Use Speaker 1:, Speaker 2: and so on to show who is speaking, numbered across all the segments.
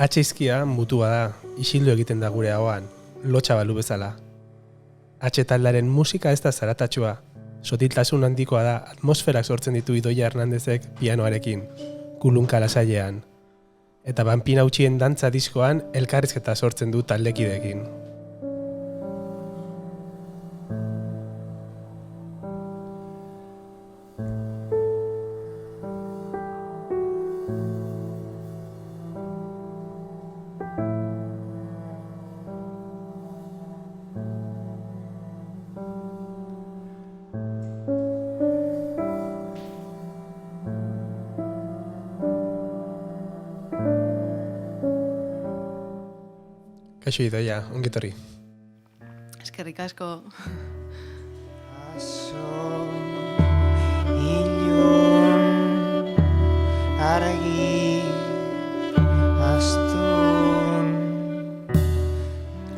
Speaker 1: Atxeizkia mutua da, isildu egiten da gure ahoan, lotxa balu bezala. Atxe taldearen musika ez da zaratatxua, sotiltasun handikoa da, atmosferak sortzen ditu Idoia Hernandezek pianoarekin, kulunka lasailean. Eta Banpin Hautsien dantza diskoan elkarrizketa sortzen du taldekideekin. Kaixo Idoia, ongitorri.
Speaker 2: Eskerrik asko.
Speaker 3: Ilun argi astun.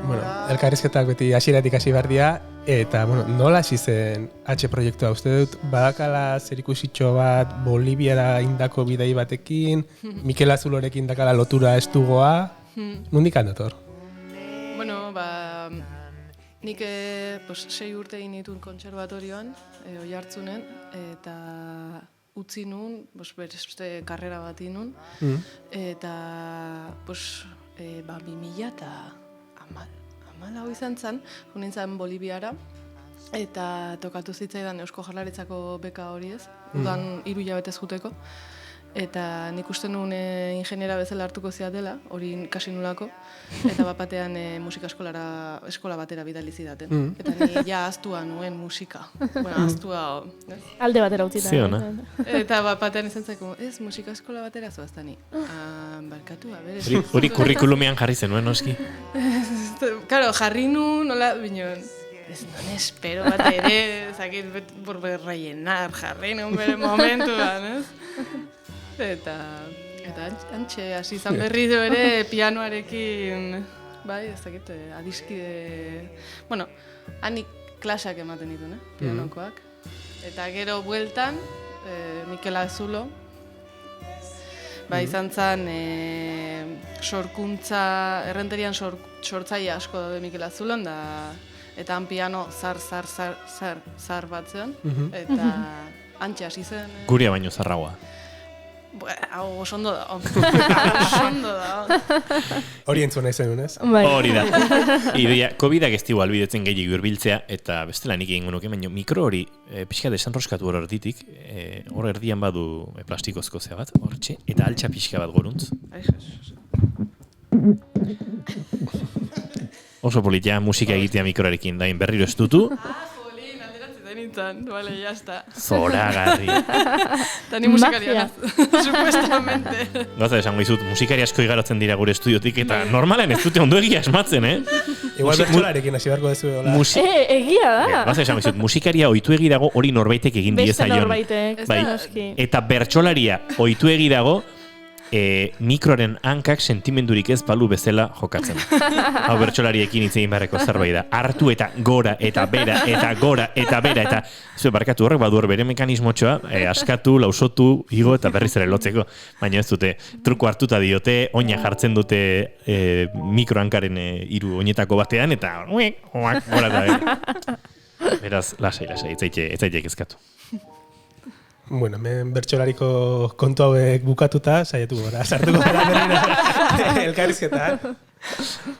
Speaker 1: Bueno, elkarrizketak beti hasieratik hasi behar dira, eta nola hasi zen H proiektua? Uste dut badakala zerikusitxo bat Boliviara indako bidai batekin, Mikel Azulorekin dakala lotura estugoa, nondik handator?
Speaker 2: Bueno, nik 6 urte egin ditun kontserbatorioan, Oiartzunen, eta utzi nun, beste karrera bat inun, eta 2014 izan zen, nintzen Boliviara, eta tokatu zitzaidan Eusko Jaurlaritzako beka hori ez, udan 3 hilabetez juteko, eta nik uste nuen ingeniera bezala hartuko ziatela, hori kasi nulako, eta batean musika eskola batera bidali zidaten. Eta ni ja ahaztua nuen musika. Ahaztua...
Speaker 4: Alde batera utzita.
Speaker 5: Ziona.
Speaker 2: Eta batean izan zaiko, ez musika eskola batera zoazta ni. Barkatu, berez.
Speaker 5: Hori kurrikulumean jarri zenuen, noski?
Speaker 2: Karo, jarri nuen, nola, bineon. Ez non espero bat ere, zakit, rellenar, jarri nuen bere momentuan, ez? Eta antxe, hasi izan berriz ere pianoarekin, bai, ez dakit, adiskide... Bueno, hanik klasak ematen ditun, pianokoak. Eta gero bueltan, Mikel Azulo, izan zen sorkuntza, errenterian sortzaile asko daude Mikel Azulon, eta han piano zar bat zeon, eta antxe hasi zen.
Speaker 5: Guria baino zarragoa.
Speaker 2: Hau osondo da. Osondo da.
Speaker 1: Hori entzuna izan unez?
Speaker 5: Hori da. Idoia, COVID-ak ez digu albidetzen gehiago urbiltzea, eta bestela nik egin nuke, baina mikro hori pixka desanroskatu hor erditik, hor erdian badu plastikozko zea bat, hortxe, eta altxa pixka bat goruntz. Oso politia musika egitea mikroarekin, dain berriro ez dutu.
Speaker 2: Vale, ya está.
Speaker 5: Zoragarri.
Speaker 2: Tani musikaria, supuestamente.
Speaker 5: Gaza esango izut, musikari asko igarotzen dira gure estudiotik, eta normalen ez dute ondo egia esmatzen,
Speaker 1: Igual bertsolarekin hasi beharko dezu.
Speaker 4: Egia da.
Speaker 5: Gaza esango izut, musikaria ohitu egi dago hori norbaitek egin diezaion.
Speaker 4: Beste norbaitek.
Speaker 5: Eta bertsolaria ohitu egi dago, mikroaren hankak sentimendurik ez balu bezala jokatzen. Hau bertsolariekin hitz egin beharreko zerbait da. Hartu eta gora, eta bera, eta gora, eta bera, eta zue barkatu horrek badur bere mekanismotxoa, askatu, lausotu, igo eta berriz ere lotzeko. Baina ez dute, truko hartuta diote, oina jartzen dute mikrohankaren 3 oinetako batean, eta gora da bera. Beraz, lasai, ez zaiteke kezkatu.
Speaker 1: Bueno, hemen bertsolariko kontu hauek bukatuta, saiatuko gara, sartuko gara berriro elkarrizketan.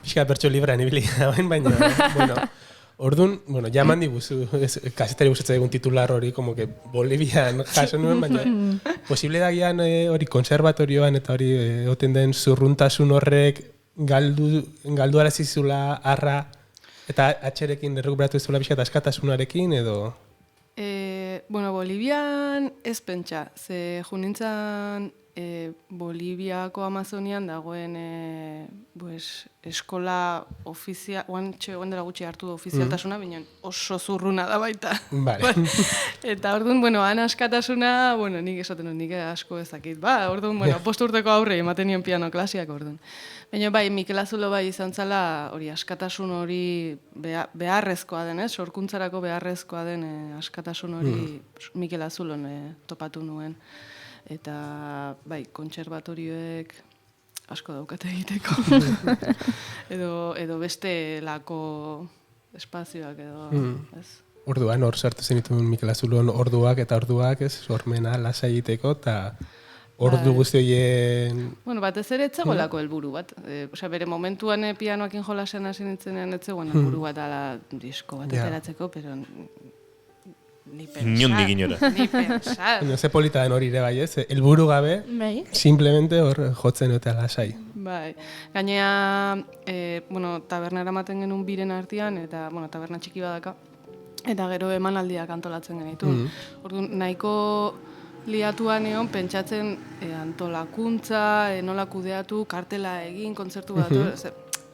Speaker 1: Pixka bertso librean ibili dauen, baina, orduan, jaman diguzu, kasetari gustatzen egun titular hori, como que Bolivian jaso nuen, baina posible da gian hori konservatorioan eta hori oten den zurruntasun horrek galdu arazizula arra eta atxerekin errekuperatu izula pixka eta askatasunarekin edo...
Speaker 2: Bolivian ez pentsa, ze junintzan Boliviako Amazonian dagoen eskola ofizial, oan dela gutxi hartu da ofizialtasuna, baina oso zurruna da baita.
Speaker 1: Vale.
Speaker 2: Eta orduan, han askatasuna, nik esaten dut, nik asko ezakit. Orduan, 5 urteko aurre ematen nion piano klasiak orduan. Baina Mikel Azulo izan zala hori askatasun hori beharrezkoa den, sorkuntzarako beharrezkoa den askatasun hori Mikel Azulon topatu nuen. Eta kontserbatorioek asko daukate egiteko. edo beste lako espazioak edo, ez?
Speaker 1: Orduan, hor sartu zenituen Mikel Azulon orduak eta orduak, ez, sormena lasa egiteko, eta ordu guzti horien...
Speaker 2: Bueno, batez ere etzegoelako helburu bat. Osea, bere momentuan pianoakin jolasen hasi nintzenean etzegoen helburu bat ala disko bat ateratzeko, pero ni pensar.
Speaker 5: Inondik inora.
Speaker 2: Ni pensar.
Speaker 1: Baina ze polita den hori ere bai, ez? Helburu gabe,
Speaker 4: Bai.
Speaker 1: simplemente hor jotzen eta lasai.
Speaker 2: Bai. Gainea, bueno, taberna eramaten genuen biren artean, eta, bueno, taberna txiki badaka, eta gero emanaldiak antolatzen genitu. Orduan, nahiko liatuan egon, pentsatzen antolakuntza, nola kudeatu, kartela egin, kontzertu bat,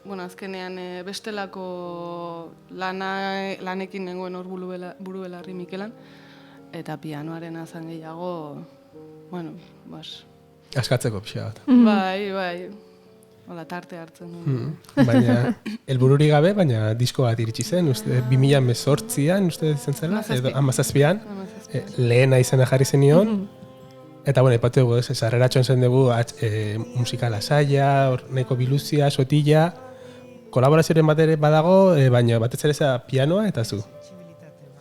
Speaker 2: bueno, azkenean bestelako lanekin nengoen hor buru belarri Mikelan, eta pianoaren azan gehiago, bueno, bas.
Speaker 1: Askatzeko pixka bat.
Speaker 2: Bai. Hola, tarte hartzen nuen.
Speaker 1: Baina, helbururi gabe, baina disko bat iritsi zen, uste, 2018an, uste izan zela, edo 17an, lehena izena jarri zenion, eta, bueno, ipatu dugu, ez, sarreratxoan zen dugu musika lasaia, nahiko biluzia, sotila, kolaborazioaren bat ere badago, baina batez ere za pianoa eta zu.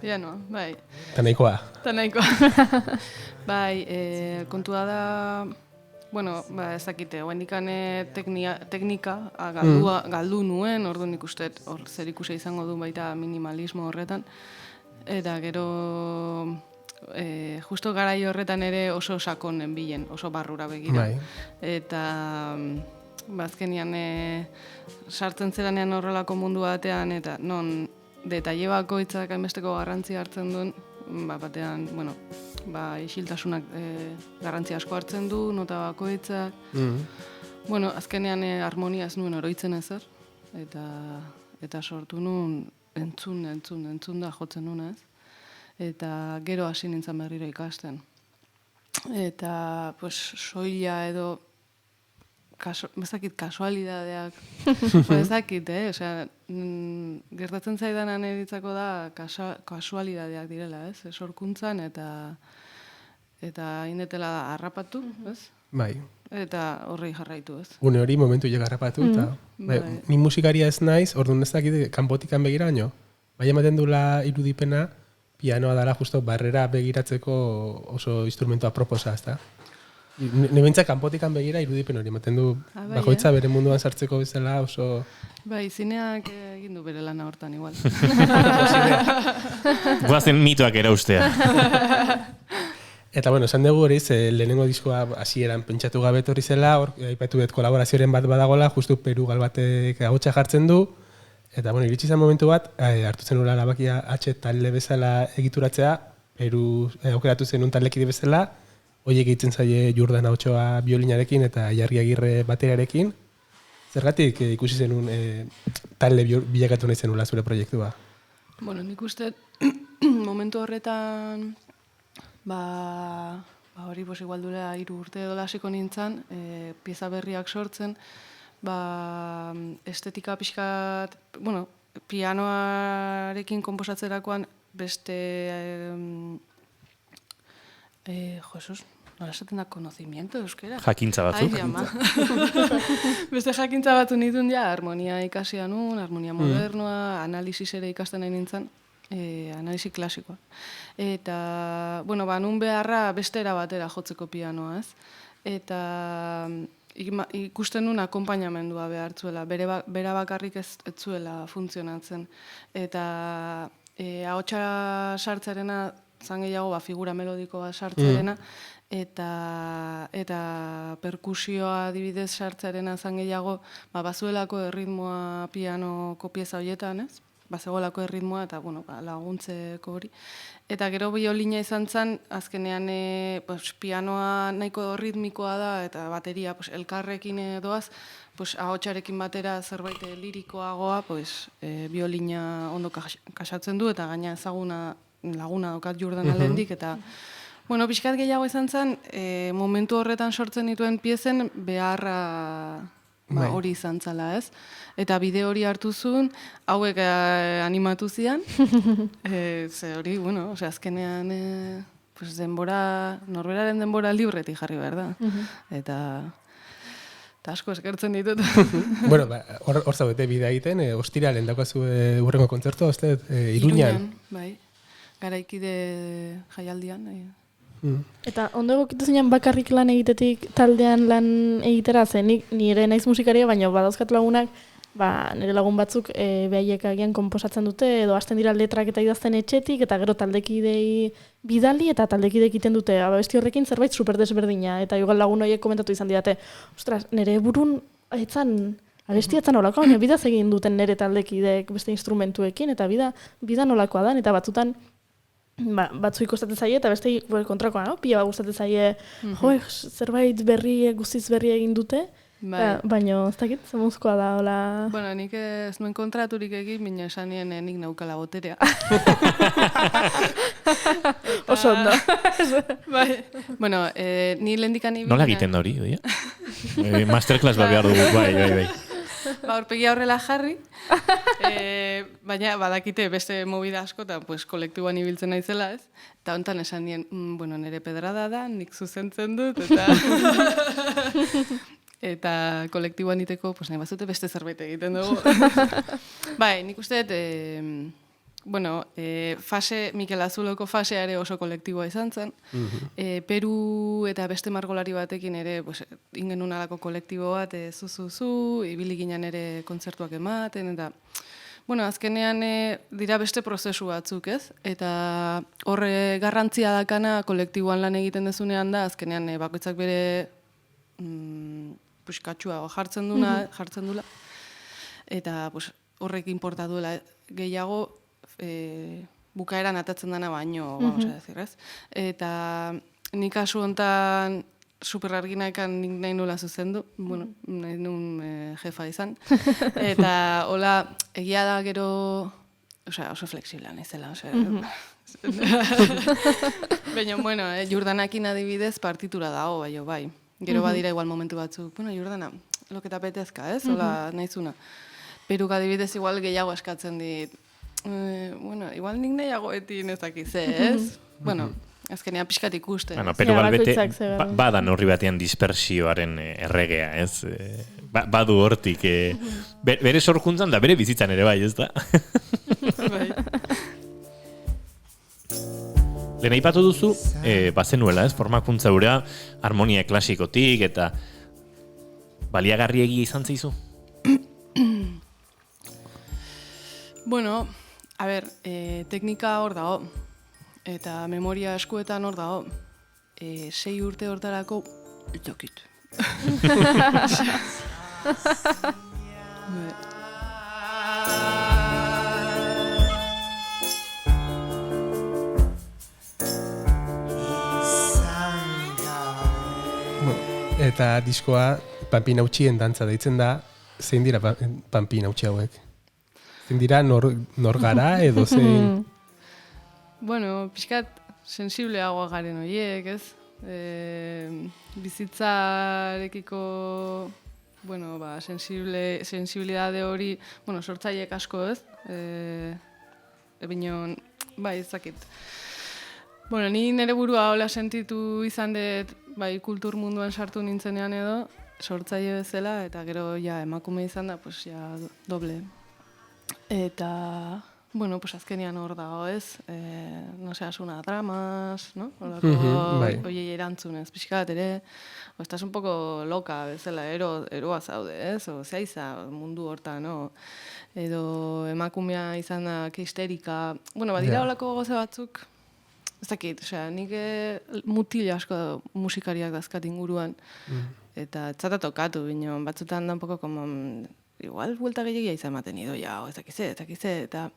Speaker 2: Pianoa, bai.
Speaker 1: Eta nahikoa.
Speaker 2: Bai, kontua da... Bueno, ez dakite, oendikan teknika galdu nuen, orduan ikuste hor zer ikusia izango du baita minimalismo horretan. Eta gero, justo garai horretan ere oso sakonen bilen, oso barrura begira. Eta azkenian sartzen zeranean horrelako mundu batean, eta non detaile bakoitzak hainbesteko garrantzia hartzen duen, batean, bueno, isiltasunak garrantzia asko hartzen du, nota bakoitzak. Bueno, azkenean harmonia ez nuen oroitzen ezer, eta sortu nuen entzun da jotzen nuen ez. Eta gero hasi nintzen berriro ikasten. Eta, pues, soila edo bezakit kasualidadeak, bezakit, osea, gertatzen zaidanan eritzako da kasualidadeak direla, ez? Sorkuntzan eta indetela da harrapatu, ez?
Speaker 1: Bai.
Speaker 2: Eta horrei jarraitu, ez?
Speaker 1: Une hori momentu hiek harrapatu, eta ni musikaria ez naiz, orduan ez dakit kanpotikan begira baino. Bai ematen dula irudipena, pianoa dela justo barrera begiratzeko oso instrumento aproposa, ezta? Nebentza kanpotikan begira irudipen hori ematen du bakoitza bere munduan sartzeko bezala oso...
Speaker 2: Bai, zineak egin du bere lana hortan igual.
Speaker 5: Guazen mitoak eraustea.
Speaker 1: Eta bueno, esan dugu hori, lehenengo diskoa hasieran pentsatu gabe etorri zela, hor aipatu dut kolaborazioaren bat badagola, justu Peru Galbatek ahotsa jartzen du, eta bueno, iritsi zen momentu bat, hartu zen ura erabakia talde bezala egituratzea, Peru aukeratu zen un taldekide bezala, horiek egiten zaie Jordan Ahotsoa biolinarekin eta Jarri Agirre bateriarekin. Zergatik ikusi zenun talde bilakatu nahi zenula zure proiektua?
Speaker 2: Bueno, nik uste momentu horretan hori igual duela 3 urte edo hasiko nintzen, pieza berriak sortzen, estetika pixkat, bueno, pianoarekin konposatzerakoan beste Jesus, nola esaten da conocimiento euskera?
Speaker 5: Jakintza batzuk.
Speaker 2: Ai, ama. Beste jakintza batzu nituen harmonia ikasia nun, harmonia modernoa, analisis ere ikasten nahi nintzen, analisi klasikoa. Eta, bueno, nun beharra bestera batera jotzeko pianoa, ez? Eta ikusten nun akonpainamendua behartzuela, bera bakarrik ez zuela funtzionatzen. Eta ahotsa sartzarena zan gehiago figura melodikoa sartzarena, eta perkusioa adibidez sartzarena zan gehiago bazuelako erritmoa pianoko pieza horietan, ez? Bazegoelako erritmoa eta bueno, laguntzeko hori. Eta gero biolina izan zen, azkenean pianoa nahiko ritmikoa da eta bateria elkarrekin doaz, ahotsarekin batera zerbait lirikoagoa, biolina ondo kasatzen du eta gaina ezaguna laguna daukat Jordan alendik, eta bueno, pixkat gehiago izan zen, momentu horretan sortzen dituen piezen beharra hori izan zala, ez? Eta bide hori hartu zuen, hauek animatu zian, ze hori, bueno, azkenean norberaren denbora libretik jarri behar da. Eta eta asko eskertzen ditut.
Speaker 1: Bueno, hor zaudete bidea egiten, ostiralen daukazu urrengo kontzertua, Iruñan.
Speaker 2: Bai, Garaikide jaialdian.
Speaker 4: Eta ondo egokitu zinen bakarrik lan egitetik taldean lan egitera, zen nire naiz musikaria, baina badauzkat lagunak, nire lagun batzuk behaiek agian konposatzen dute, edo hasten dira letrak eta idazten etxetik, eta gero taldekidei bidali, eta taldekideek egiten dute, abesti horrekin zerbait super desberdina, eta igual lagun horiek komentatu izan didate, ostras, nire burun abesti etzan olako, baina bidaz egin duten nire taldekideek beste instrumentuekin, eta bida nolakoa da, eta batzutan batzu ikostatzen zaie, eta beste kontrakoa, no? Pila gustatzen zaie, zerbait guztiz berri egin dute, baina ez dakit, zemuzkoa da, hola...
Speaker 2: Bueno, nik ez nuen kontraturik egin, baina esan nien nik naukala boterea.
Speaker 4: Oso ondo.
Speaker 2: Bai. Bueno, ni lehendikan ibili...
Speaker 5: Nola egiten da hori, oia? Masterclass behar dugu, bai.
Speaker 2: Aurpegia horrela jarri, baina badakite beste movida asko, eta kolektiboan ibiltzen naizela, ez? Eta hontan esan nien, nire pedrada da, nik zuzentzen dut, eta kolektiboan iteko, nahi bazute beste zerbait egiten dugu. Bai, nik uste Mikel Azuloko fasea ere oso kolektiboa izan zen. Peru eta beste margolari batekin ere ingen unalako kolektibo bat, zuzuzu, ibili ginen ere kontzertuak ematen, eta azkenean dira beste prozesu batzuk, ez? Eta horre garrantzia dakana kolektiboan lan egiten dezunean da, azkenean bakoitzak bere puskatxua jartzen dula, eta horrek inporta duela gehiago, bukaeran atatzen dana baino, vamos a decir, ez? Eta nik kasu hontan super arginaekan nik nahi nula zuzendu, nahi nun jefa izan, eta hola, egia da gero, oso fleksibla naizela, baina, Jordanakin adibidez partitura dago, bai. Gero badira igual momentu batzuk, Jordana, loketa petezka, ez? Hola, nahizuna. Peruk adibidez igual gehiago eskatzen dit, igual nik nahiago etin ezakize, ez? Azkenean pixkat ikusten.
Speaker 5: Peru balbete, badan horri batean dispersioaren erregea, ez? Badu hortik, bere sorkuntzan da bere bizitzan ere bai, ez da?
Speaker 2: Bai.
Speaker 5: Lehen aipatu duzu, bazenuela, ez? Formakuntza hura, harmonia klasikotik eta baliagarri egia izan zeizu?
Speaker 2: Bueno, a ber, teknika hor dago, eta memoria eskuetan hor dago. 6 urte hortarako, etokit.
Speaker 1: Eta diskoa Panpin Hautxien dantza deitzen da, zein dira Panpin Hautxi hauek? Zein dira nor gara edo zein?
Speaker 2: Bueno, pixkat sensibleagoa garen horiek, ez? Bizitzarekiko, sensibilidade hori, sortzaileek asko, ez? Binon, bai, ezakit. Ni nire burua hola sentitu izan dut, bai, kultur munduan sartu nintzenean edo, sortzaile bezala, eta gero emakume izan da, doble. Eta, azkenean hor dago, ez? Asuna dramas, no? Horako, oiei erantzunez, pixkat ere, estás un poco loka bezala, eroa zaude, ez? Zaiza mundu hortan, no? Edo emakumea izan da histerika. Badira holako goze batzuk, ez dakit, nik mutil asko musikariak dazkat inguruan, eta etzata tokatu, bineon, batzutan da un poco como, igual, buelta gehiagia izan maten idoia, ez dakize, eta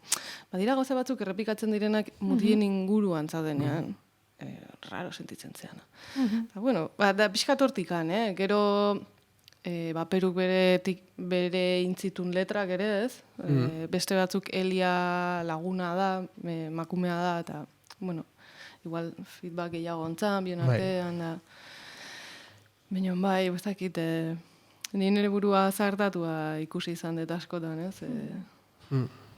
Speaker 2: badira goze batzuk errepikatzen direnak mutilen inguruan zaudenean, raro sentitzen zean. Da pixkat hortikan, gero, Peruk bere intzitun letrak ere, ez? Beste batzuk Elia laguna da, makumea da, eta, igual feedback gehiago ontzan, bion artean da. Baina bai, ez dakit, nire burua zartatua ikusi izan dut askotan, ez?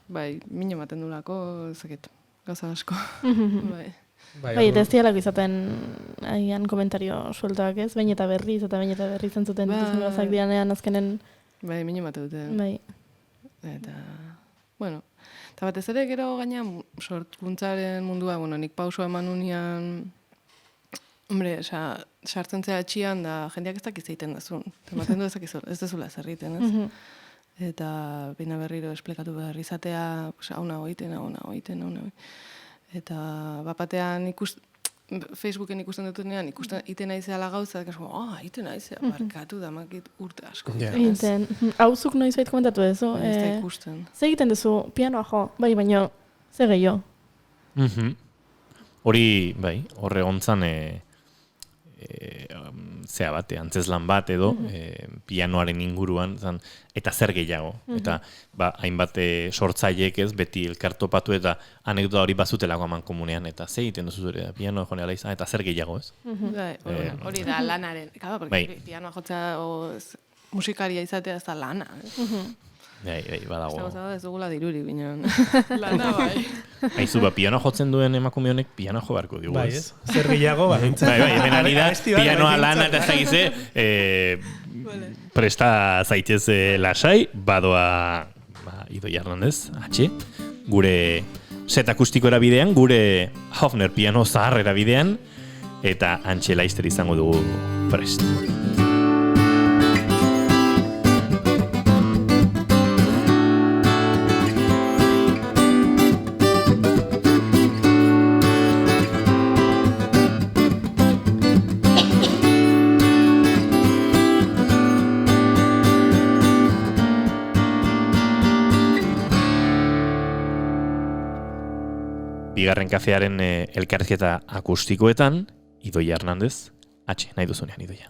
Speaker 2: Bai, mine maten dulako, ez dakit, gauza asko. Bai.
Speaker 4: Bai, eta ez dialako izaten agian komentario sueltoak ez, bain eta berriz entzuten dituzun gauzak dianean azkenen.
Speaker 2: Bai, minu bat dute.
Speaker 4: Bai.
Speaker 2: Eta, bueno, eta batez ere gero gainean sortkuntzaren mundua, bueno, nik pauso eman unian, hombre, sartzen zera etxian da jendeak ez dakiz egiten dazun. Ematen du ez dezula zerriten, ez? Eta bina berriro esplikatu behar izatea, hauna goiten. Eta bapatean Facebooken ikusten dutunean, iten naizela gauza, iten naizela, barkatu da makit urte asko.
Speaker 4: Iten, hauzuk noiz bait komentatu dezu.
Speaker 2: Ez da ikusten.
Speaker 4: Ze egiten duzu, pianoa jo, bai, baino, ze gehiago?
Speaker 5: Hori, bai, horre gontzan zea bate, antzeslan bat edo, pianoaren inguruan, eta zer gehiago. Eta hainbat sortzaileek ez, beti elkartopatu eta anekdota hori bazutelako aman komunean, eta ze egiten duzu zure, pianoa jo neala izan, eta zer gehiago ez.
Speaker 2: Hori da lanaren, porque pianoa jotza musikaria izatea ez da lana.
Speaker 5: Bai, badago.
Speaker 2: Ez dugula diruri, binean. Lana, bai.
Speaker 5: Haizu, pianoa jotzen duen emakume honek pianoa jo beharko digu,
Speaker 1: bai, ez? Zer gehiago, bai.
Speaker 5: Hemen ari da, pianoa lana eta zagize, presta zaitez lasai, badoa Idoia Hernandez, gure set akustikora bidean, gure Hofner piano zaharrera bidean, eta Antxe Laister izango dugu prest. Bigarren kafearen elkarrizketa akustikoetan, Idoia Hernandez, nahi duzunean, Idoia.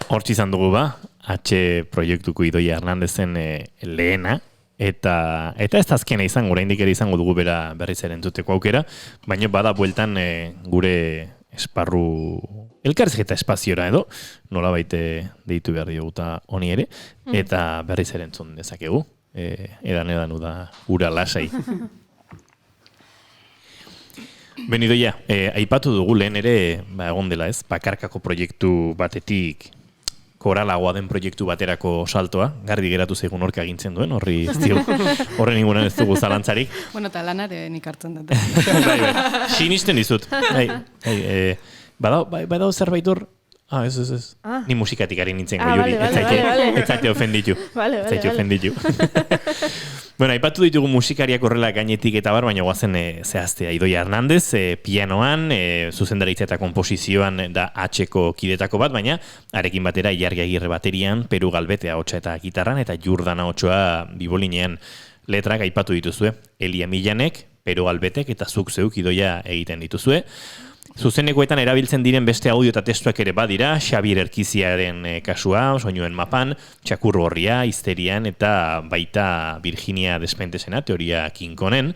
Speaker 5: Hortz izan dugu H proiektuko Idoia Hernandezen lehena, eta ez da azkena izango, oraindik ere izango dugu bera berriz ere entzuteko aukera, baina bada bueltan gure esparru elkarrizketa espaziora edo, nolabait deitu behar dioguta honi ere, eta berriz ere entzun dezakegu, edan da ura lasai. Benidoia, aipatu dugu lehen ere, egon dela ez, bakarkako proiektu batetik koralagoa den proiektu baterako saltoa, garbi geratu zaigun orka agintzen duen, horren ingunan ez dugu zalantzarik.
Speaker 2: Bueno, eta lanaren ikartzen dut.
Speaker 5: Sinisten dizut. Badao zerbait hor? Ez. Ni musikatik ari nintzen goiuri. Ez zaite ofenditu. Bueno, aipatu ditugu musikariak horrela gainetik eta baina guazen zehaztea. Idoia Hernandez, pianoan, zuzendaritza eta komposizioan da H-ko kidetako bat, baina arekin batera Ilargi Agirre baterian, Peru Galbete ahotsa eta gitarran, eta Jurdana ahotsoa bibolinean letrak aipatu dituzue. Elia Milanek, Peru Galbetek eta zuk zeuk Idoia egiten dituzue. Zuzenekoetan erabiltzen diren beste audio eta testuak ere badira, Xabier Erkiziaren kasua, soinuen mapan, Txakur Gorria, Histerian eta baita Virginia Despentesena, teoria kinkonen.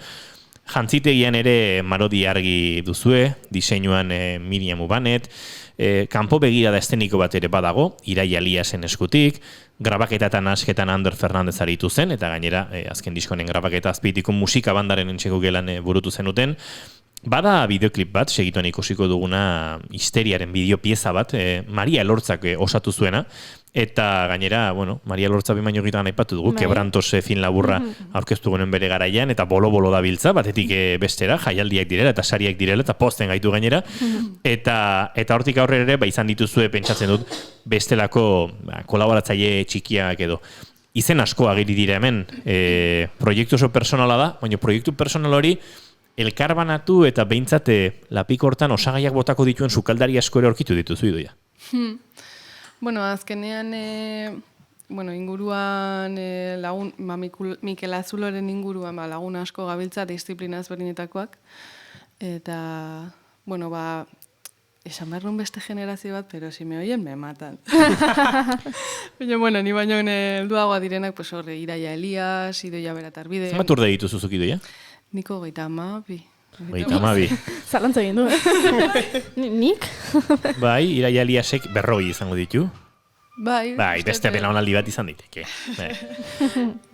Speaker 5: Jantzitegian ere Marodi Argi duzue, diseinuan Miriam Ubanet, kanpo begirada esteniko bat ere badago, Irai Aliasen eskutik, grabaketatan asketan Ander Fernandez aritu zen, eta gainera azken diskonen grabaketa azpitiko musika bandaren entxeko gelan burutu zenuten. Bada bideoklip bat, segituan ikusiko duguna Histeriaren bideopieza bat, Maria Elortzak osatu zuena, eta gainera, Maria Elortza bimaino egitean aipatu dugu, Quebrantos fin laburra aurkeztu gonen bere garaian, eta bolo-bolo da biltza, batetik bestera, jaialdiak direla, eta sariak direla, eta posten gaitu gainera, eta hortik aurrera ere, izan dituzue pentsatzen dut, bestelako kolaboratzaile txikiak edo. Izen asko agiri dira hemen, proiektu oso personala da, baina proiektu personal hori, elkarbanatu eta behintzat lapiko hortan osagaiak botako dituen sukaldari asko ere aurkitu dituzu Idoia.
Speaker 2: Bueno, azkenean inguruan lagun, Mikel Azuloren inguruan lagun asko gabiltza disiplina ezberdinetakoak, eta, esan behar nun beste generazio bat, pero si me oyen me matan. Baina, ni baino helduagoa direnak, horre, Iraia Elias, Idoia Beratarbide.
Speaker 5: Zenbat urde dituzuzuk Idoia?
Speaker 2: Niko 32.
Speaker 5: 32.
Speaker 4: Zalantza egin du, Nik?
Speaker 5: Bai, Iraia Eliasek 40 izango ditu.
Speaker 2: Bai,
Speaker 5: beste belaunaldi bat izan diteke.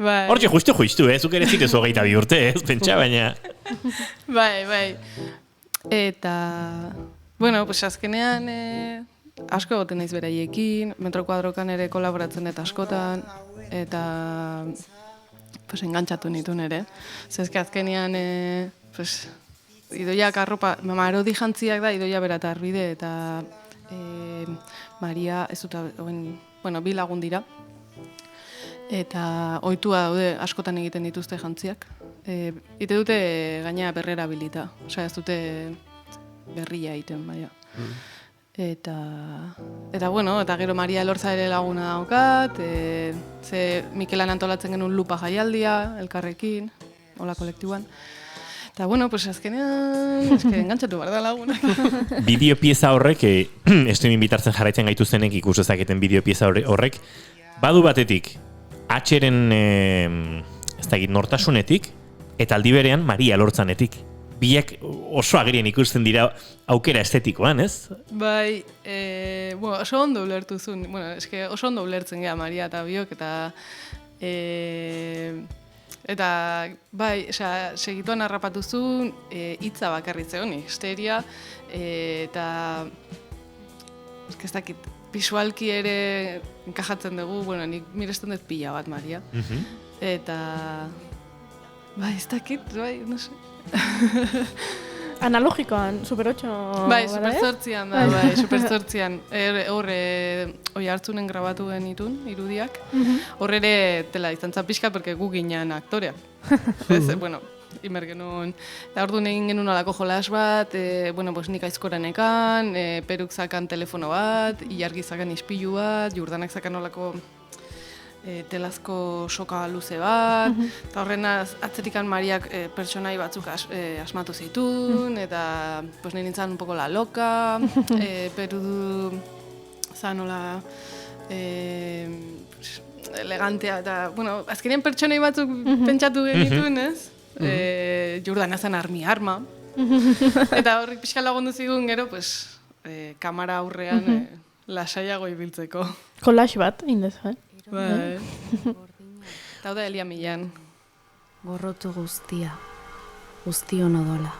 Speaker 2: Bai.
Speaker 5: Hortxe justu, zuk ere zitezu 22 urte, ez, pentsa, baina...
Speaker 2: Bai. Eta, azkenean asko egoten naiz beraiekin, Metro Kuadrokan ere kolaboratzen eta askotan, eta... engantzatu nituen ere. Zezke azkenean, Idoiak arropa, Marodi jantziak da, Idoia Beratarbide, eta Maria, ez dut, bi lagun dira. Eta ohitua daude askotan egiten dituzte jantziak. Ite dute gaina berrera bilita, ez dute berria egiten, baina. Eta gero Maria Elortza ere laguna daukat, ze Mikelan antolatzen genuen lupa jaialdia, elkarrekin, hola kolektiboan. Eta azkenean, engantzatu behar da lagunak.
Speaker 5: Bideopieza horrek, streaming bitartzen jarraitzen gaituztenek ikus dezaketen bideopieza horrek, badu batetik, H-ren nortasunetik, eta aldi berean Maria Elortzanetik. Biak oso agerien ikusten dira aukera estetikoan, ez?
Speaker 2: Bai, oso ondo ulertu zuen. Oso ondo ulertzen gara Maria eta biok, eta bai, segituan harrapatu zuen hitza bakarri zeon, Histeria, eta ez dakit, bisualki ere enkajatzen dugu, nik miresten dut pila bat Maria. Eta, bai, ez dakit, bai, no sé.
Speaker 4: Analogikoan, Super 8
Speaker 2: bai, Super 8an da, bai, Super 8an. Hor hartzunen grabatu genitun, irudiak. Hor ere tela izan zan pixka, porque gu ginen aktoreak. Imer genuen. Eta hor duen egin genuen alako jolas bat, nik aizkoranekan, Peruk zakan telefono bat, Ilargi zakan ispilu bat, Jurdanak zakan olako telazko soka luze bat, eta horren atzerikan Mariak pertsonai batzuk asmatu zituen, eta nire nintzen un poco la loca, Peru zan hola elegantea, eta, bueno, azkenean pertsonei batzuk pentsatu genituen, ez? Jordana zen arma. Eta horrik pixka lagundu zigun gero, pues, kamara aurrean lasaiago ibiltzeko.
Speaker 4: Collage bat, indez,
Speaker 2: Bai. Eta da Elia Millan.
Speaker 6: Gorrotu guztia, guztion odola.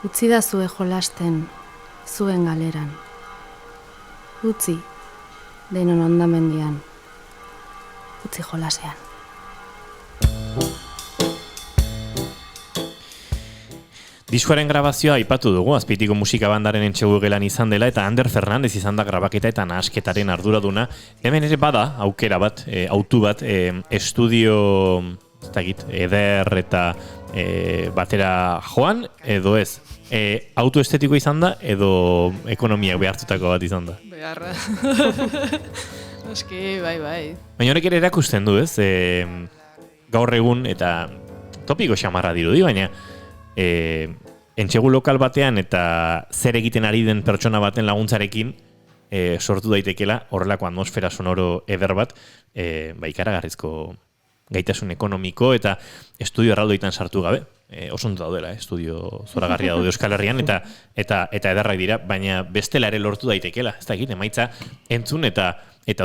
Speaker 6: Utzi da zue jolasten, zuen galeran. Utzi, denon ondamendian. Utzi jolasean.
Speaker 5: Diskoaren grabazioa aipatu dugu, Azpeitiko musika bandaren entxegu gelan izan dela, eta Ander Fernandez izan da grabaketa eta nahasketaren arduraduna. Hemen ere bada, aukera bat, autu bat, estudio, ez dakit, eder eta batera joan, edo ez. Auto estetiko izan da, edo ekonomiak behartutako bat izan da.
Speaker 2: Beharra. Noski, bai.
Speaker 5: Baina horrek ere erakusten du, ez? Gaur egun, eta topiko xamarra dirudi, baina entxegu lokal batean eta zer egiten ari den pertsona baten laguntzarekin sortu daitekela horrelako atmosfera sonoro eder bat, ikaragarrizko gaitasun ekonomiko eta estudio erraldoitan sartu gabe. Oso ondo daudela, estudio zoragarria daude Euskal Herrian eta ederrak dira, baina bestela ere lortu daitekela. Ez dakit, emaitza entzun eta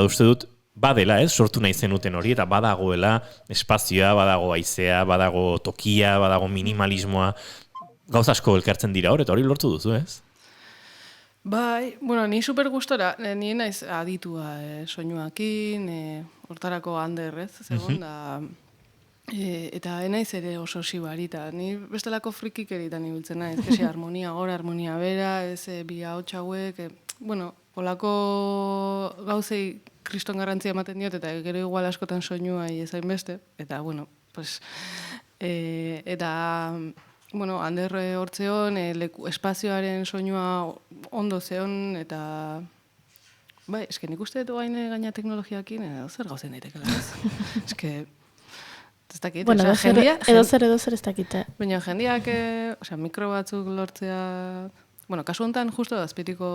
Speaker 5: uste dut badela, sortu nahi zenuten hori, eta badagoela espazioa, badago haizea, badago tokia, badago minimalismoa, gauza asko elkartzen dira hor, eta hori lortu duzu, ez?
Speaker 2: Bai, bueno, ni super gustora, ni naiz aditua soinuakin, hortarako Ander, ez? Zegoen da, eta naiz ere oso sibarita, ni bestelako frikikeritan ibiltzen naiz, kesi harmonia gora, harmonia bera, ez bi ahots hauek, bueno, olako gauzei kriston garrantzia ematen diot, eta gero igual askotan soinua ezain beste, eta, bueno, pues, eta, bueno, Ander hortzeon, espazioaren soinua ondo zeon, eta, bai, eske nik uste dut gaina teknologiakin, zer gauzen daitekela, ez? Eske, ez dakit,
Speaker 4: bueno, edo zer ez dakite.
Speaker 2: Baina jendeak, mikro batzuk lortzea, bueno, kasu honetan justo Azpeitiko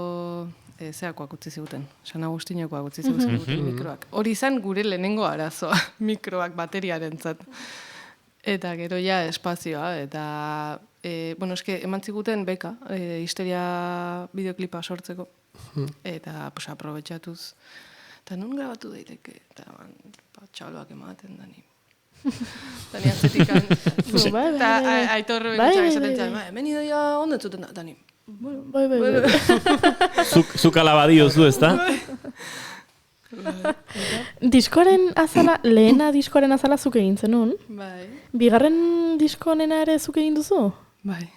Speaker 2: zeakoak utzi ziguten, San Agustinekoak utzi ziguten mikroak. Hori izan gure lehenengo arazoa, mikroak bateriarentzat. Eta gero ja espazioa, eta, bueno, eske eman ziguten beka, histeria bideoklipa sortzeko, eta, pues, aprobetxatuz. Eta nun grabatu daiteke, eta, txaloak ematen dani. Dani atzetikan. Eta aitorro bekutxak esaten zan, hemen idoia ondo entzuten da, Dani.
Speaker 4: Bai.
Speaker 5: Zuk alabadio zu, ez da?
Speaker 4: Diskoaren azala, lehena diskoaren azala zuk egin zenun?
Speaker 2: Bai.
Speaker 4: Bigarren disko honena ere zuk egin duzu?
Speaker 2: Bai.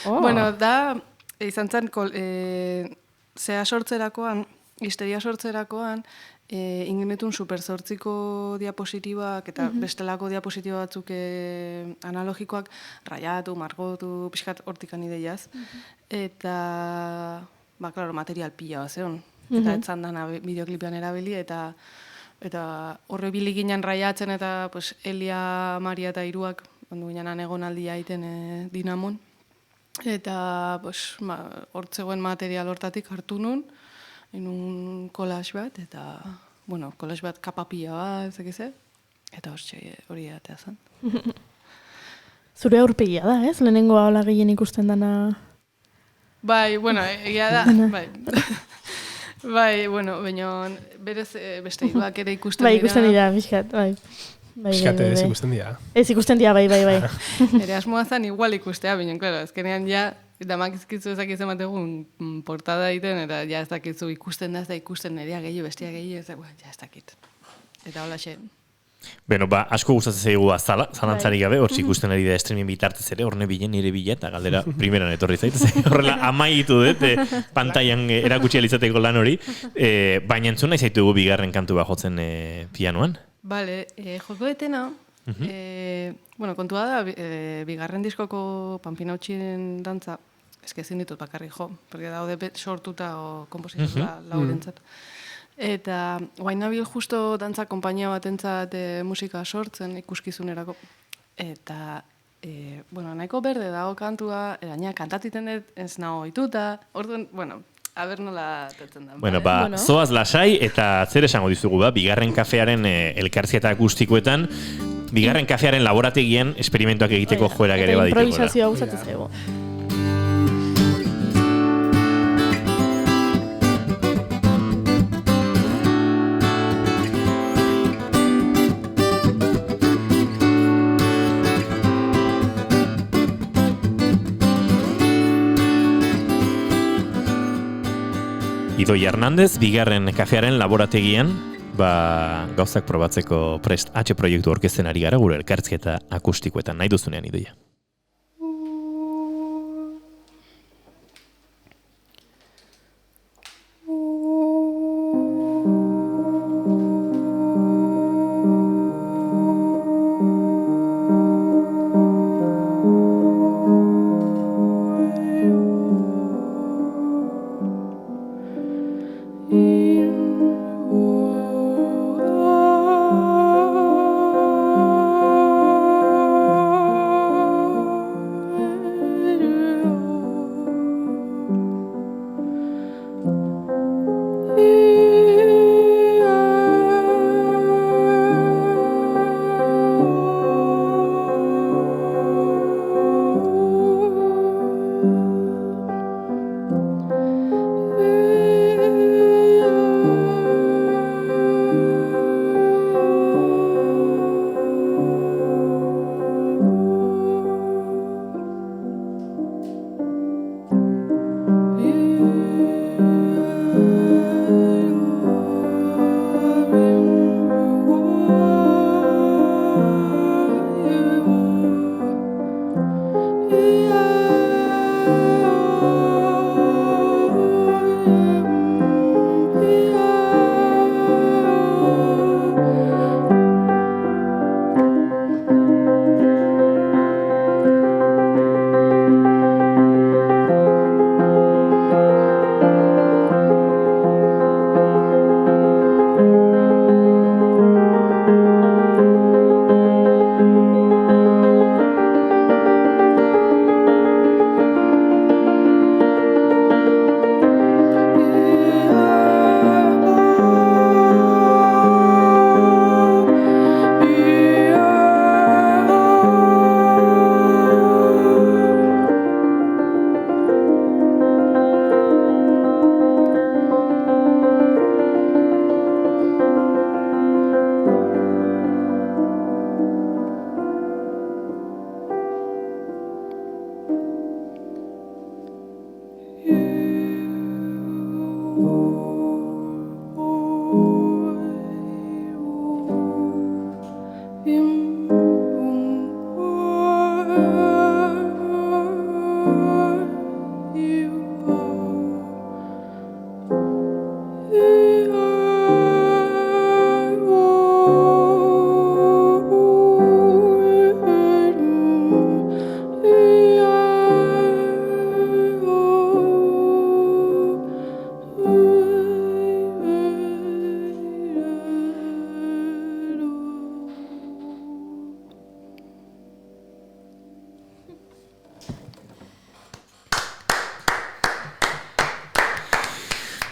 Speaker 2: Bueno, da, izan zen, zea sortzerakoan, histeria sortzerakoan, ingenetun super zortziko diapositibak eta bestelako diapositiba batzuk analogikoak raiatu, margotu, pixkat hortikan ideiaz. Eta, klaro, material pila bat zeon. Eta etzan dana bideoklipean erabili, eta horre biliginen raiatzen eta Elia, Maria eta Iruak ondu ginen egonaldia egiten Dinamon. Eta hortzegoen material hortatik hartu nun, inun collage bat, eta, bueno, collage bat kapapia bat, ezekize, eta hori atea zen.
Speaker 4: Zure aurpegia da, ez? Lehenengoa hola gehien ikusten dana...
Speaker 2: Bai, bueno, egia da, bai. Bai, bueno, baina berez beste iruak ere ikusten dira.
Speaker 4: Bai, ikusten dira, bizkat, bai.
Speaker 1: Piskat ez ikusten dira.
Speaker 4: Ez ikusten dira, bai.
Speaker 2: Ere asmoa zen igual ikustea, baina, klaro, azkenean ja, damak izkizu ezakitzen bat egun portada egiten, eta ja ez dakizu ikusten da, ez da ikusten nerea gehiago, bestia gehiago, ez da, ja ez dakit. Eta hola xe.
Speaker 5: Beno, asko gustatzen zaigu azala, zalantzarik gabe, hortz ikusten ari da streaming bitartez ere, horne bilen nire bila, eta galdera primeran etorri zaitez. Horrela, amaitu dut, pantailan erakutsi alizateko lan hori, baina entzun nahi zaitugu bigarren kantu bat jotzen pianoan.
Speaker 2: Bale, joko etena, bueno, kontua da, bigarren diskoko Pampinautzien dantza, ezin ditut bakarrik jo, porque daude sortuta o komposituta laurentzat. Eta guain nabil justo dantza konpainia batentzat musika sortzen ikuskizunerako. Eta, bueno, nahiko berde dago kantua, eraina kantatiten dut ez nago ohituta. Orduan, bueno, Aber nola tetzen da.
Speaker 5: Bueno, zoaz lasai eta zer esango dizugu bigarren kafearen elkarrizketa akustikoetan, bigarren kafearen laborategian esperimentuak egiteko joerak ere baditugu.
Speaker 4: Improvisazioa gustatzen zaigu.
Speaker 5: Idoia Hernández, bigarren kafearen laborategian, gauzak probatzeko prest H proiektu orkesten ari gara gure elkarrizketa akustikoetan. Nahi duzunean, Idoia.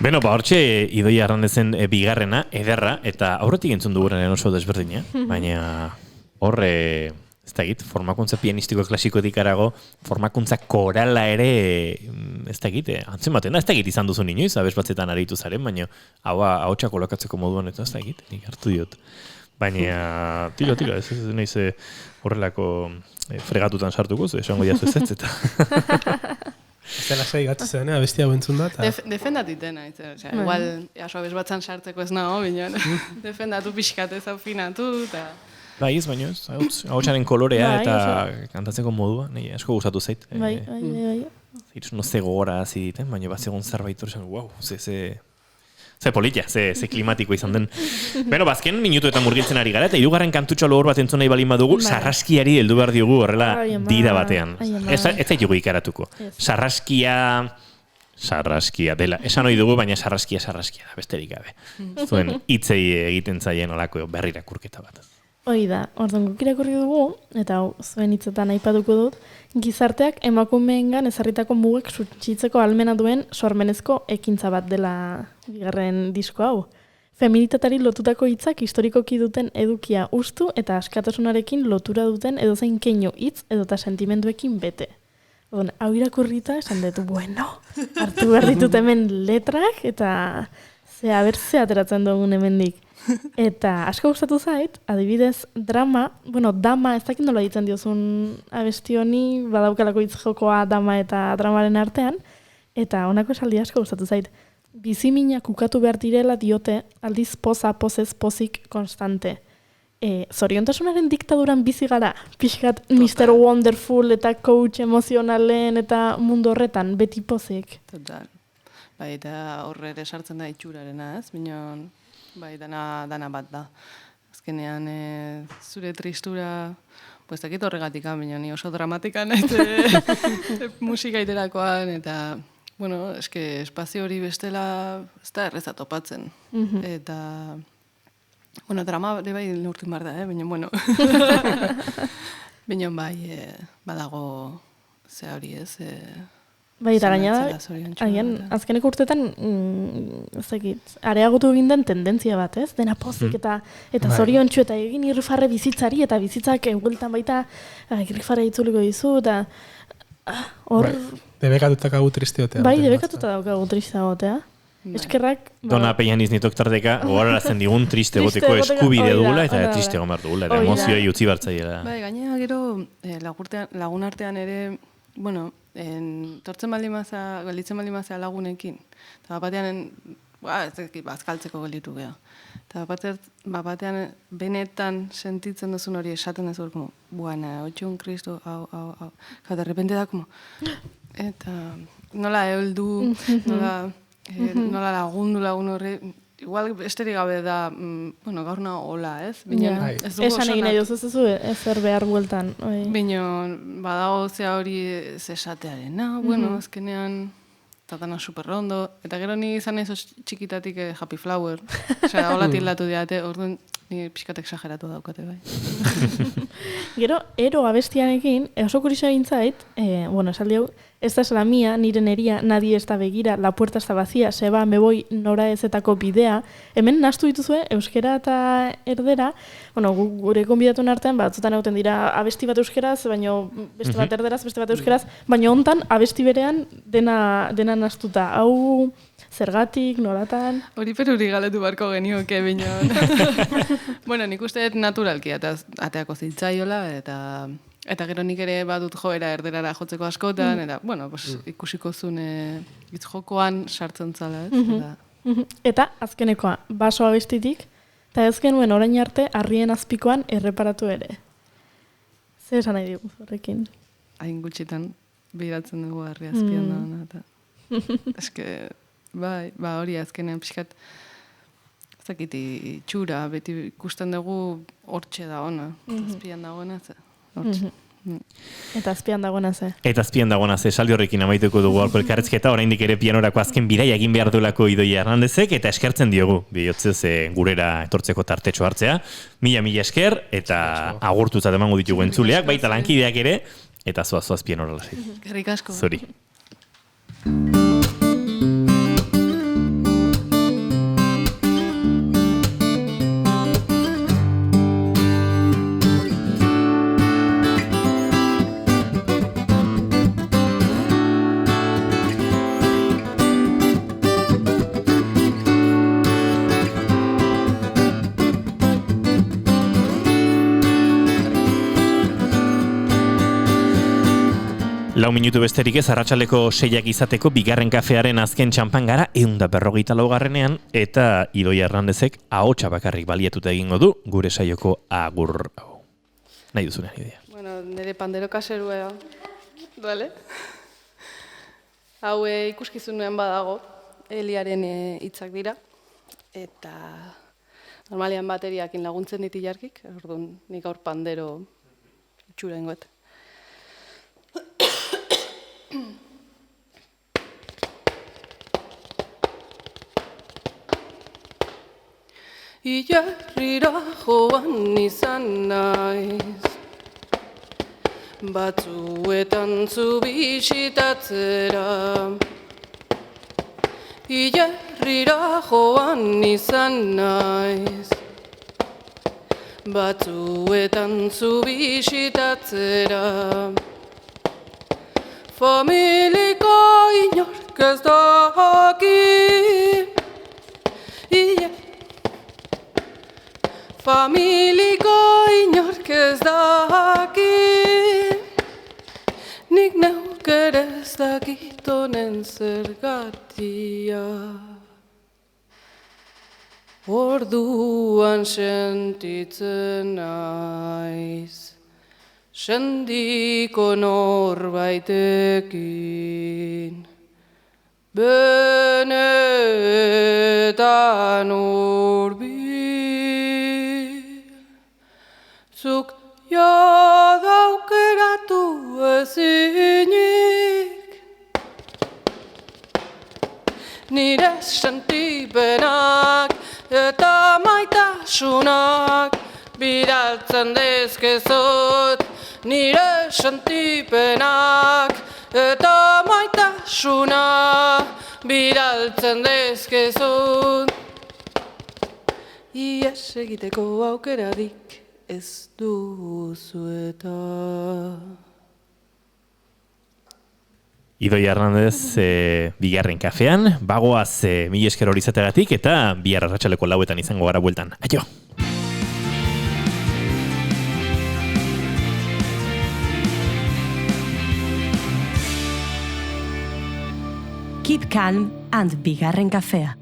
Speaker 5: Beno, hortxe Idoia Hernández bigarrena, ederra, eta aurretik entzun dugurenen oso desberdina, baina horre, ez da egit, formakuntza pianistiko klasikoetik arago, formakuntza korala ere, ez da egit, antzen baten da, ez da egit izan duzu inoiz, abez batzetan aritu zaren, baina hautsa kolokatzeko moduan eta ez da egit, nik hartu diot. Baina, tiro, ez naiz horrelako fregatutan sartuko, esango jazu ez eta...
Speaker 1: Zela sei gatu zen, abestia bentzun da.
Speaker 2: Defendatitena, igual, aso abez batzan sartzeko ez nago, binean, defendatu pixkat ez aufinatu, eta...
Speaker 5: Bai, ez baino, hautsaren kolorea eta kantatzeko modua, nahi asko gustatu zait.
Speaker 4: Bai.
Speaker 5: No ze gogora hasi diten, baina bat zegoen zerbait hori zen, wow, ze politia, ze klimatiko izan den. Beno, bazken minutu eta murgiltzen ari gara, eta hirugarren kantutxo logor bat entzun nahi balin badugu, sarraskiari heldu behar diogu horrela dira batean. Ez zaitugu ikaratuko. Sarraskia dela. Esan hori dugu, baina sarraskia da, besterik gabe. Zuen hitzei egiten zaien olako berrirakurketa bat.
Speaker 4: Hoi da, orduan guk irakurri dugu, eta hau zuen hitzetan aipatuko dut, gizarteak emakumeengan ezarritako mugak suntsitzeko ahalmena duen sormenezko ekintza bat dela bigarren disko hau. Feminitatari lotutako hitzak historikoki duten edukia ustu eta askatasunarekin lotura duten edozein keinu hitz edota sentimenduekin bete. Orduan, hau irakurrita esan dut, bueno, hartu behar ditut hemen letrak eta ze ateratzen dugun hemendik. Eta asko gustatu zait, adibidez, dama, ez dakit nola ditzen diozun abesti honi, badaukalako hitz jokoa dama eta dramaren artean, eta honako esaldi asko gustatu zait. Biziminak ukatu behar direla diote, aldiz poza, pozez, pozik, konstante. Zoriontasunaren diktaduran bizi gara, pixkat Mr. Wonderful eta coach emozionalen eta mundu horretan, beti pozik.
Speaker 2: Total. Bai, eta horre ere sartzen da itxurarena, ez? Minon, bai, dana bat da. Azkenean, zure tristura, pues dakit horregatik, ni oso dramatikan musika iterakoan, eta, bueno, eske espazio hori bestela ez da erreza topatzen. Eta, bueno, drama bai neurtin bar da, baina, bueno. Baina bai, badago ze hori ez,
Speaker 4: bai, eta gaina, azkeneko urtetan, areagotu egin den tendentzia bat, ez? Dena pozik eta zoriontsu eta egin irrifarre bizitzari, eta bizitzak egueltan baita irrifarre itzuliko dizu, eta hor...
Speaker 1: Debekatutak hau tristeotea.
Speaker 4: Bai, debekatuta daukagu tristeagotea. Eskerrak...
Speaker 5: Dona peian iznitok tarteka, gogorarazten digun triste goteko eskubide dugula, eta triste gomar dugula, eta emozioei utzi bartzaiela.
Speaker 2: Bai, gainera gero lagun artean ere, bueno, tortzen gelditzen baldin mazea lagunekin. Eta batean, bazkaltzeko gelditu geha. Eta batean benetan sentitzen duzun hori esaten duzu, como, buena, otxun kristo, hau. Eta de repente da, como, eta nola euldu, nola lagun horre, igual esterik gabe da, bueno, gaurna hola, ez?
Speaker 4: Esan egin nahi duzu ezer behar bueltan.
Speaker 2: Bino, badago zea hori zesatearena, bueno, azkenean, tatana superrondo, eta gero ni izan ezo txikitatik happy flower, osea, hola tildatu diate, orduan, ni pixkat exageratu daukate, bai.
Speaker 4: Gero, ero abestianekin, oso kurioso egin zait, bueno, esaldi hau, esta es la mía, nire neria, nadie está begira, la puerta está vacía, se va, me voy, nora ezetako bidea. Hemen nahastu dituzue, euskera eta erdera, bueno, gure konbidatuen artean, batzutan egoten dira abesti bat euskeraz, baino beste bat erderaz, beste bat euskeraz, baino hontan abesti berean dena nahastuta. Hau zergatik, noratan?
Speaker 2: Hori peruri galetu barko genioke, binon. Bueno, nik uste naturalki, ateako zitzaiola, eta gero nik ere badut joera erderara jotzeko askotan, eta, bueno, ikusiko zuen hitz jokoan sartzen zala, ez?
Speaker 4: Eta, azkenekoa, baso abestitik, eta ez genuen orain arte, harrien azpikoan erreparatu ere. Zer esan nahi dugu horrekin?
Speaker 2: Hain gutxitan behiratzen dugu harri azpian dauna, eta... Eske, bai, hori azkenean pixkat, zakiti itxura, beti ikusten dugu hortxe da ona, azpian dagoena,
Speaker 4: Eta azpian dagoena ze.
Speaker 5: Eta azpian dagoena ze, saldi horrekin amaituko dugu alko elkarrezketa, oraindik ere pianorako azken bidaia egin behar duelako Idoia Hernandezek, eta eskertzen diogu, bihotzez gurera etortzeko tartetxo hartzea. Mila esker, eta agurtutzat emango ditugu entzuleak, baita lankideak ere, eta zoaz pianora lasai.
Speaker 2: Gerrik asko.
Speaker 5: Zori. Lau minutu besterik ez, arratsaldeko 6 izateko bigarren kafearen azken txampan gara 154. Eta Idoia Hernandezek ahotsa bakarrik baliatuta egingo du gure saioko agur hau. Nahi duzunean, Idoia.
Speaker 2: Bueno, nire pandero kaserua, bale? Hau ikuskizunean badago, Eliaren hitzak dira, eta normalian bateriakin laguntzen diti jarkik, orduan nik gaur pandero itxura ingoet. Ilarrira joan izan naiz, batzuetan zu bisitatzera. Ilarrira joan izan naiz, batzuetan zu bisitatzera. Familiko inork ez daki, familiko inork ez daki, nik neuk ere ez dakit honen zergatia. Orduan sentitzen naiz, sendiko norbaitekin, benetan hurbil. Zuk jadaukeratu ezinik, nire sentipenak eta maitasunak bidaltzen dizkizut. Nire sentipenak eta maitasuna bidaltzen dizkizut. Ies egiteko aukerarik ez duzu eta.
Speaker 5: Idoi Hernandez, bigarren kafean, bagoaz mila esker hori izateagatik eta bihar arratsaleko 4 izango gara bueltan. Aio!
Speaker 7: Keep calm and bigarren kafea.